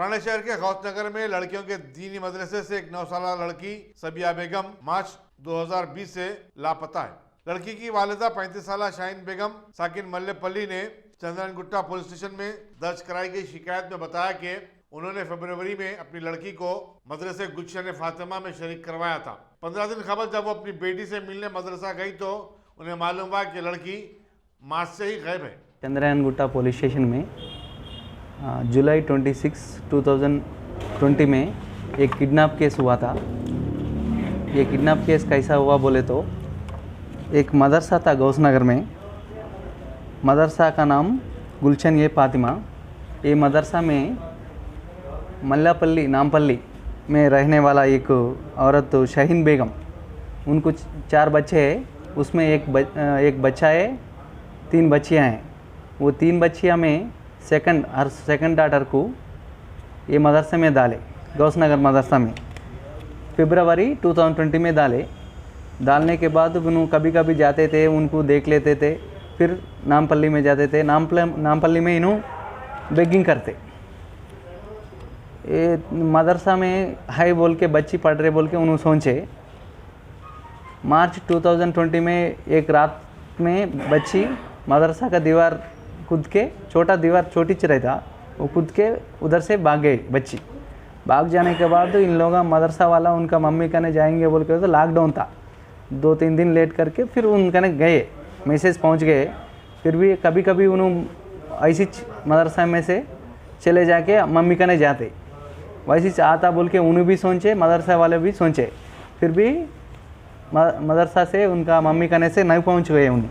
पुराने शहर के गौसनगर में लड़कियों के दीनी मदरसे से एक 9 साल लड़की सबिया बेगम मार्च 2020 से लापता है। लड़की की वालिदा 35 साल शाहीन बेगम साकिन मल्लेपल्ली ने चंद्रनगुट्टा पुलिस स्टेशन में दर्ज कराई गई शिकायत में बताया कि उन्होंने फरवरी में अपनी लड़की को मदरसे गुलशन फातिमा में शरीक करवाया था। 15 दिन कबल जब वो अपनी बेटी से मिलने मदरसा गई तो उन्हें मालूम हुआ कि लड़की मार्च से ही गायब है। चंद्रनगुट्टा पुलिस स्टेशन में जुलाई 26, 2020 में एक किडनैप केस हुआ था। ये किडनैप केस कैसा हुआ बोले तो एक मदरसा था गौसनगर में। मदरसा का नाम गुलशन फातिमा। ये मदरसा में मल्लापल्ली नामपल्ली में रहने वाला एक औरत शाहीन बेगम, उनको 4 बच्चे हैं। उसमें एक बच्चा है, 3 बच्चियाँ हैं। वो 3 बच्चियाँ में सेकंड डॉटर को ये मदरसे में डाले, गौसनगर मदरसा में फरवरी 2020 में डालने के बाद उन्होंने कभी कभी जाते थे, उनको देख लेते थे, फिर नामपल्ली में जाते थे। नामपल्ली में इन्हों बेगिंग करते। ये मदरसा में हाई बोल के बच्ची पढ़ रहे बोल के उन्होंने सोचे। मार्च 2020 में एक रात में बच्ची मदरसा का दीवार कूद के, छोटा दीवार छोटी च रहता, वो कूद के उधर से भाग गए। बच्ची भाग जाने के बाद इन लोगों मदरसा वाला उनका मम्मी कहने जाएंगे बोल के, तो लॉकडाउन था, 2-3 दिन लेट करके फिर उनका गए, मैसेज पहुंच गए। फिर भी कभी कभी उन्होंने ऐसी मदरसा में से चले जाके मम्मी कहने जाते, वैसे आता बोल के उन्हें भी सोचे, मदरसा वाले भी सोचे। फिर भी मदरसा से उनका मम्मी कहने से नहीं पहुँच गए उन्हें।